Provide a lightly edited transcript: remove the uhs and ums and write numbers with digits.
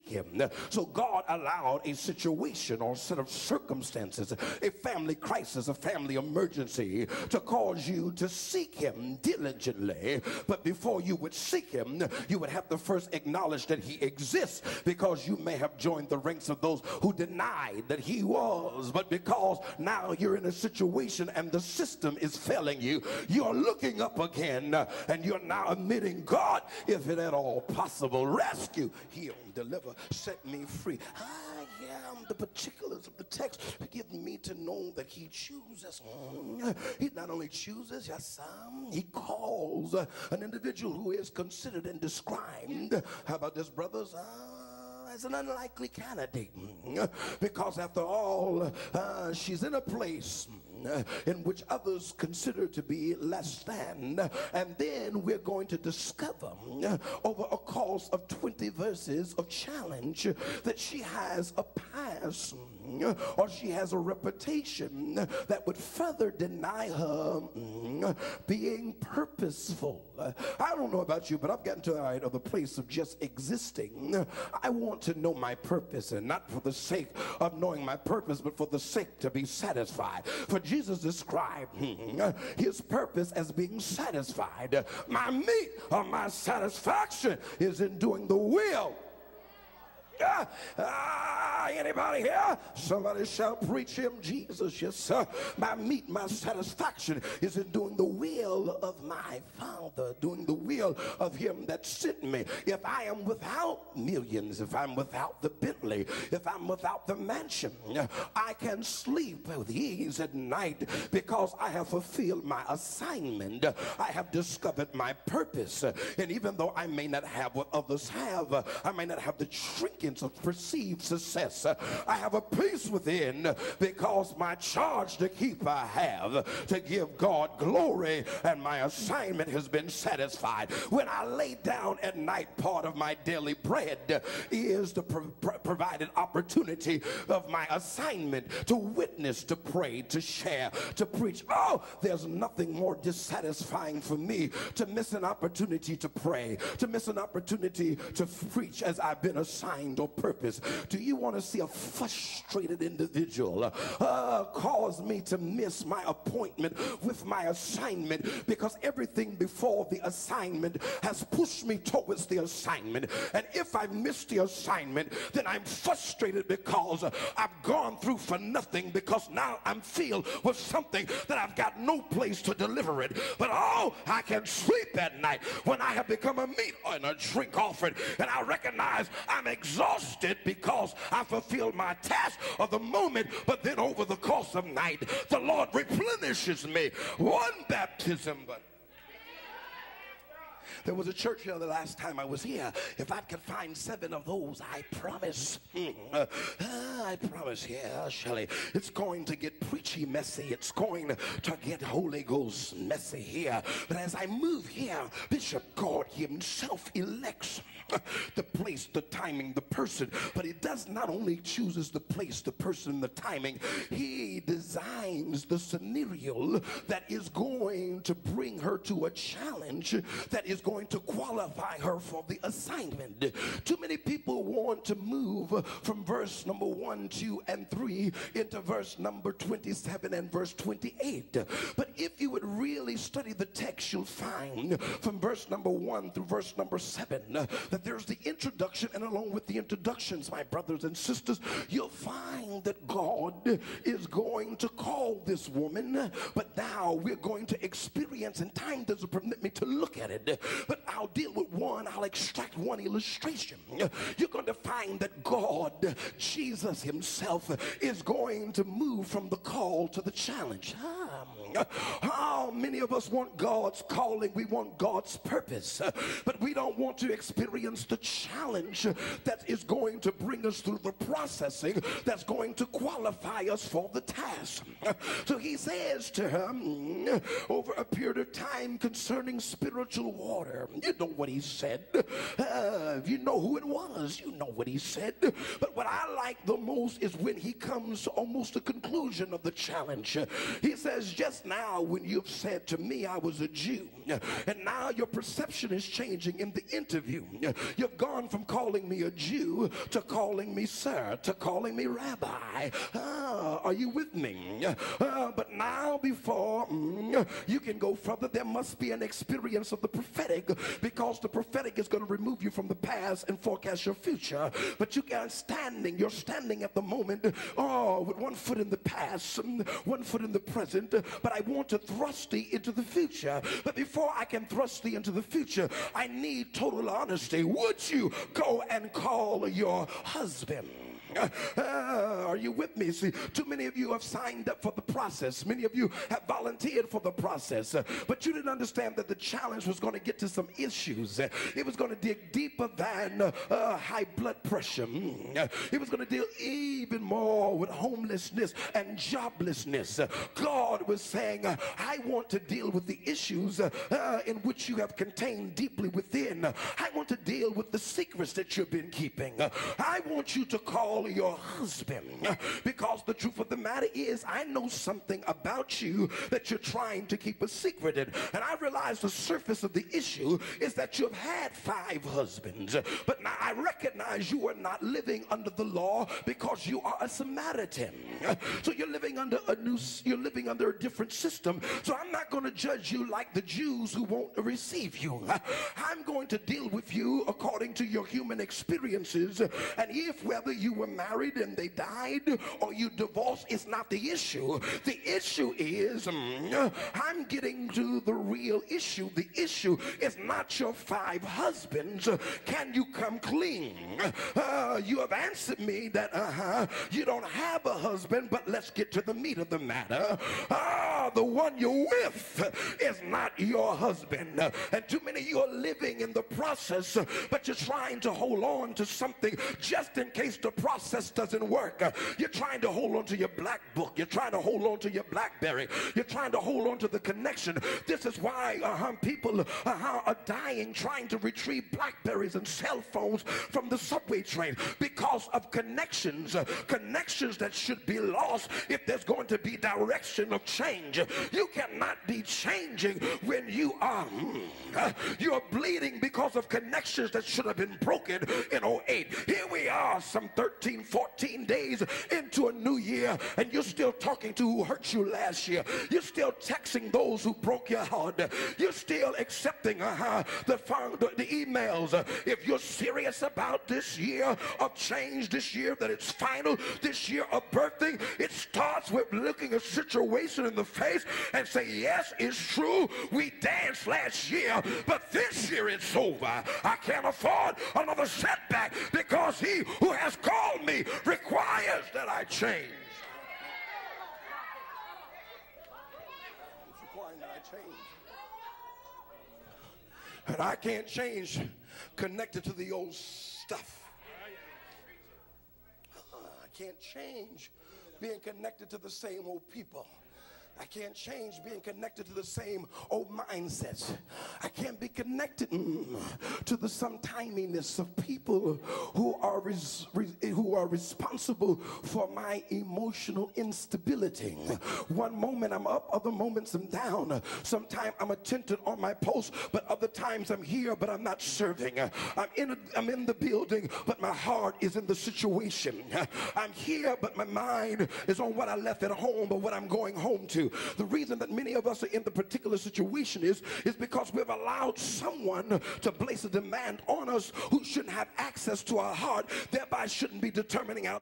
him. So God allowed a situation or set of circumstances, a family crisis, a family emergency, to cause you to seek him diligently. But before you would seek him, you would have to first acknowledge that he exists, because you may have joined the ranks of those who denied that he was. But because now you're in a situation and the system is failing you, you're looking up again, and you're now admitting, God, if it at all possible, rescue, heal, deliver, set me free. I am the particulars of the text give me to know that he chooses. He not only chooses, yes, he calls an individual who is considered and described, how about this, brothers, as an unlikely candidate, because after all, she's in a place in which others consider to be less than. And then we're going to discover over a course of 20 verses of challenge that she has a past, or she has a reputation that would further deny her being purposeful. I don't know about you, but I've gotten to the place of just existing. I want to know my purpose, and not for the sake of knowing my purpose, but for the sake to be satisfied. For Jesus described his purpose as being satisfied. My meat or my satisfaction is in doing the will. Anybody here? Somebody shall preach him, Jesus. Yes, sir. My meat, my satisfaction is in doing the will of my Father, doing the will of him that sent me. If I am without millions, if I'm without the Bentley, if I'm without the mansion, I can sleep with ease at night because I have fulfilled my assignment. I have discovered my purpose. And even though I may not have what others have, I may not have the trinkets of perceived success, I have a peace within, because my charge to keep I have to give God glory, and my assignment has been satisfied. When I lay down at night, part of my daily bread is the provided opportunity of my assignment to witness, to pray, to share, to preach. Oh, there's nothing more dissatisfying for me to miss an opportunity to pray, to miss an opportunity to preach as I've been assigned or purpose. Do you want to see a frustrated individual cause me to miss my appointment with my assignment, because everything before the assignment has pushed me towards the assignment? And if I miss the assignment, then I'm frustrated because I've gone through for nothing, because now I'm filled with something that I've got no place to deliver it. But oh, I can sleep at night when I have become a meat and a drink offering, and I recognize I'm exhausted because I fulfilled my task of the moment. But then over the course of night, the Lord replenishes me. One baptism, but there was a church here the last time I was here. If I could find 7 of those, I promise. I promise, yeah, Shelley, it's going to get preachy messy. It's going to get Holy Ghost messy here. But as I move here, Bishop God himself elects the place, the timing, the person. But he does not only chooses the place, the person, the timing. He designs the scenario that is going to bring her to a challenge that is going to qualify her for the assignment. Too many people want to move from verse number 1, 2, and 3 into verse number 27 and verse 28. But if you would really study the text, you'll find from verse number 1 through verse number 7 that there's the introduction, and along with the introductions, my brothers and sisters, you'll find that God is going to call this woman. But now we're going to experience, and time doesn't permit me to look at it, but I'll deal with one. I'll extract one illustration. You're going to find that God, Jesus himself, is going to move from the call to the challenge. How many of us want God's calling? We want God's purpose, but we don't want to experience the challenge that is going to bring us through the processing that's going to qualify us for the task. So he says to her, over a period of time concerning spiritual water. You know what he said. If you know who it was, you know what he said. But what I like the most is when he comes to almost the conclusion of the challenge. He says, just just now when you've said to me I was a Jew, and now your perception is changing in the interview. You've gone from calling me a Jew to calling me sir, to calling me rabbi. Are you with me? But now before you can go further, there must be an experience of the prophetic, because the prophetic is going to remove you from the past and forecast your future. But you're standing at the moment, with one foot in the past, one foot in the present, but I want to thrust thee into the future. But before I can thrust thee into the future, I need total honesty. Would you go and call your husband? Are you with me? See, too many of you have signed up for the process. Many of you have volunteered for the process, but you didn't understand that the challenge was going to get to some issues. It was going to dig deeper than high blood pressure. It was going to deal even more with homelessness and joblessness. God was saying, I want to deal with the issues in which you have contained deeply within. I want to deal with the secrets that you've been keeping. I want you to call your husband, because the truth of the matter is, I know something about you that you're trying to keep a secret in. And I realize the surface of the issue is that you've had 5 husbands, but now I recognize you are not living under the law, because you are a Samaritan. So you're living under a different system. So I'm not going to judge you like the Jews who won't receive you. I'm going to deal with you according to your human experiences. And if whether you were married and they died or you divorced is not the issue. The issue is, I'm getting to the real issue. The issue is not your 5 husbands. Can you come clean? You have answered me that you don't have a husband, but let's get to the meat of the matter. The one you're with is not your husband. And too many of you are living in the process, but you're trying to hold on to something just in case the process doesn't work. You're trying to hold on to your black book. You're trying to hold on to your BlackBerry. You're trying to hold on to the connection. This is why people are dying trying to retrieve BlackBerries and cell phones from the subway train, because of connections that should be lost if there's going to be direction of change. You cannot be changing when you're bleeding because of connections that should have been broken in '08. Here we are, some 13, 14 days into a new year, and you're still talking to who hurt you last year. You're still texting those who broke your heart. You're still accepting the emails. If you're serious about this year of change, this year that it's final, this year of birthing, it starts with looking a situation in the face and say, yes, it's true, we danced last year, but this year it's over. I can't afford another setback, because he who has called me requires that I change. It's requiring that I change. And I can't change connected to the old stuff. I can't change being connected to the same old people. I can't change being connected to the same old mindsets. I can't be connected to the sometiminess of people who are responsible for my emotional instability. One moment I'm up, other moments I'm down. Sometimes I'm attentive on my post, but other times I'm here, but I'm not serving. I'm in the building, but my heart is in the situation. I'm here, but my mind is on what I left at home or what I'm going home to. The reason that many of us are in the particular situation is because we've allowed someone to place a demand on us who shouldn't have access to our heart, thereby shouldn't be determining our